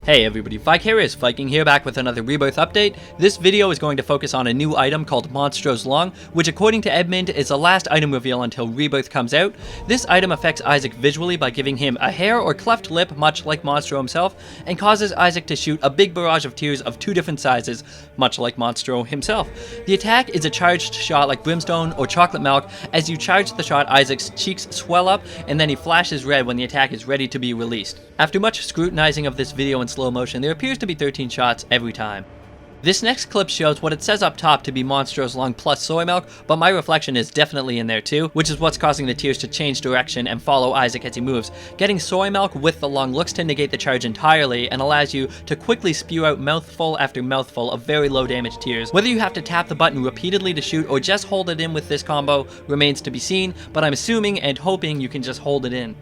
Hey everybody, Vicarious Viking here, back with another Rebirth update. This video is going to focus on a new item called MONSTRO'S Long, which according to Edmund is the last item reveal until Rebirth comes out. This item affects Isaac visually by giving him a hair or cleft lip, much like Monstro himself, and causes Isaac to shoot a big barrage of tears of two different sizes, much like Monstro himself. The attack is a charged shot like Brimstone or Chocolate Milk. As you charge the shot, Isaac's cheeks swell up, and then he flashes red when the attack is ready to be released. After much scrutinizing of this video in slow motion, there appears to be 13 shots every time. This next clip shows what it says up top to be MONSTRO'S Long plus Soy Milk, but my reflection is definitely in there too, which is what's causing the tears to change direction and follow Isaac as he moves. Getting Soy Milk with the Long looks to negate the charge entirely and allows you to quickly spew out mouthful after mouthful of very low damage tears. Whether you have to tap the button repeatedly to shoot or just hold it in with this combo remains to be seen, but I'm assuming and hoping you can just hold it in.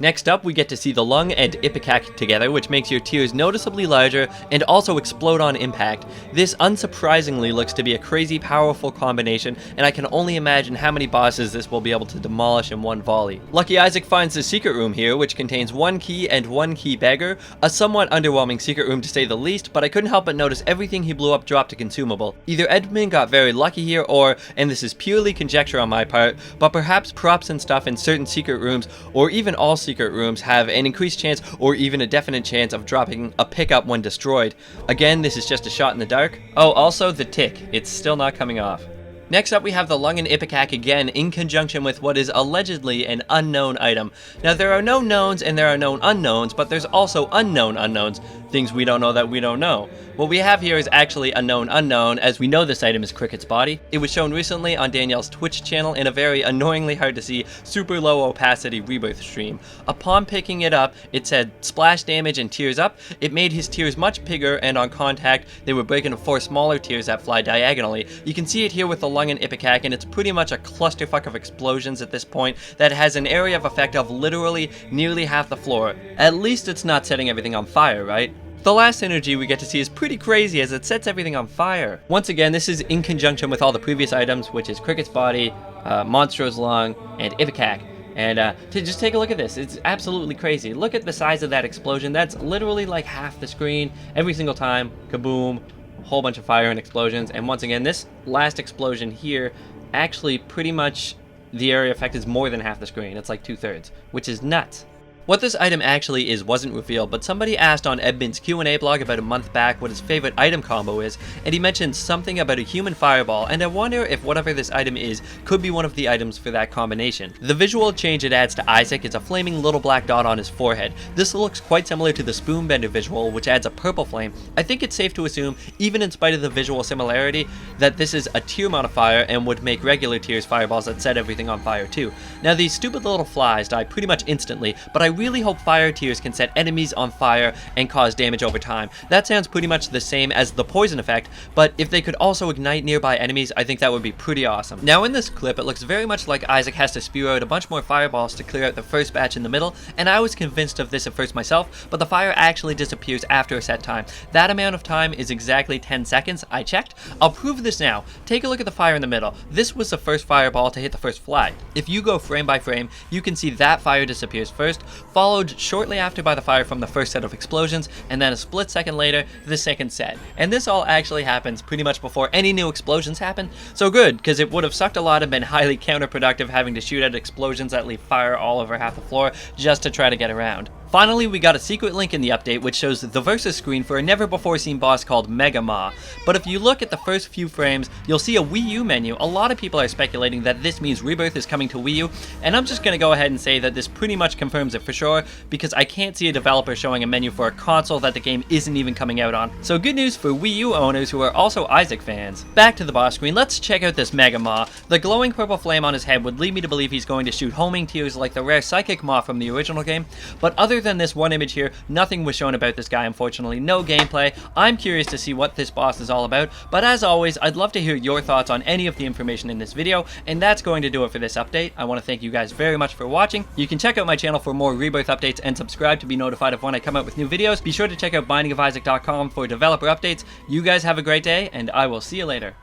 Next up, we get to see the lung and ipecac together, which makes your tears noticeably larger and also explode on impact. This unsurprisingly looks to be a crazy powerful combination, and I can only imagine how many bosses this will be able to demolish in one volley. Lucky Isaac finds the secret room here, which contains one key and one key beggar. A somewhat underwhelming secret room to say the least, but I couldn't help but notice everything he blew up dropped to consumable. Either Edmund got very lucky here or, and this is purely conjecture on my part, but perhaps props and stuff in certain secret rooms, or even all secret rooms, have an increased chance or even a definite chance of dropping a pickup when destroyed. Again, this is just a shot in the dark. Oh, also the tick. It's still not coming off. Next up, we have the lung and ipecac again in conjunction with what is allegedly an unknown item. Now, there are known knowns and there are known unknowns, but there's also unknown unknowns, things we don't know that we don't know. What we have here is actually a known unknown, as we know this item is Cricket's body. It was shown recently on Danielle's Twitch channel in a very annoyingly hard to see, super low opacity Rebirth stream. Upon picking it up, it said splash damage and tears up. It made his tears much bigger, and on contact, they would break into 4 smaller tears that fly diagonally. You can see it here with the lung and ipecac, and it's pretty much a clusterfuck of explosions at this point that has an area of effect of literally nearly half the floor. At least it's not setting everything on fire, right? The last synergy we get to see is pretty crazy as it sets everything on fire. Once again, this is in conjunction with all the previous items, which is Cricket's body, MONSTRO'S Long, and ipecac. And to just take a look at this, it's absolutely crazy. Look at the size of that explosion. That's literally like half the screen every single time. Kaboom, a whole bunch of fire and explosions. And once again, this last explosion here, actually pretty much the area effect is more than half the screen. It's like 2/3, which is nuts. What this item actually is wasn't revealed, but somebody asked on Edmund's Q&A blog about a month back what his favorite item combo is, and he mentioned something about a human fireball, and I wonder if whatever this item is could be one of the items for that combination. The visual change it adds to Isaac is a flaming little black dot on his forehead. This looks quite similar to the Spoonbender visual, which adds a purple flame. I think it's safe to assume, even in spite of the visual similarity, that this is a tear modifier and would make regular tears fireballs that set everything on fire too. Now, these stupid little flies die pretty much instantly, but I really hope fire tears can set enemies on fire and cause damage over time. That sounds pretty much the same as the poison effect, but if they could also ignite nearby enemies, I think that would be pretty awesome. Now in this clip, it looks very much like Isaac has to spew out a bunch more fireballs to clear out the first batch in the middle, and I was convinced of this at first myself, but the fire actually disappears after a set time. That amount of time is exactly 10 seconds, I checked. I'll prove this now. Take a look at the fire in the middle. This was the first fireball to hit the first flag. If you go frame by frame, you can see that fire disappears first, followed shortly after by the fire from the first set of explosions, and then a split second later, the second set. And this all actually happens pretty much before any new explosions happen, so good, because it would have sucked a lot and been highly counterproductive having to shoot at explosions that leave fire all over half the floor just to try to get around. Finally, we got a secret link in the update which shows the versus screen for a never before seen boss called Mega Ma. But if you look at the first few frames, you'll see a WiiU menu. A lot of people are speculating that this means Rebirth is coming to WiiU, and I'm just going to go ahead and say that this pretty much confirms it for sure, because I can't see a developer showing a menu for a console that the game isn't even coming out on. So good news for WiiU owners who are also Isaac fans. Back to the boss screen, let's check out this Mega Ma. The glowing purple flame on his head would lead me to believe he's going to shoot homing tears like the rare Psychic Ma from the original game, but other than this one image here, nothing was shown about this guy, unfortunately. No gameplay. I'm curious to see what this boss is all about, but as always, I'd love to hear your thoughts on any of the information in this video, and that's going to do it for this update. I want to thank you guys very much for watching. You can check out my channel for more Rebirth updates and subscribe to be notified of when I come out with new videos. Be sure to check out bindingofisaac.com for developer updates. You guys have a great day, and I will see you later.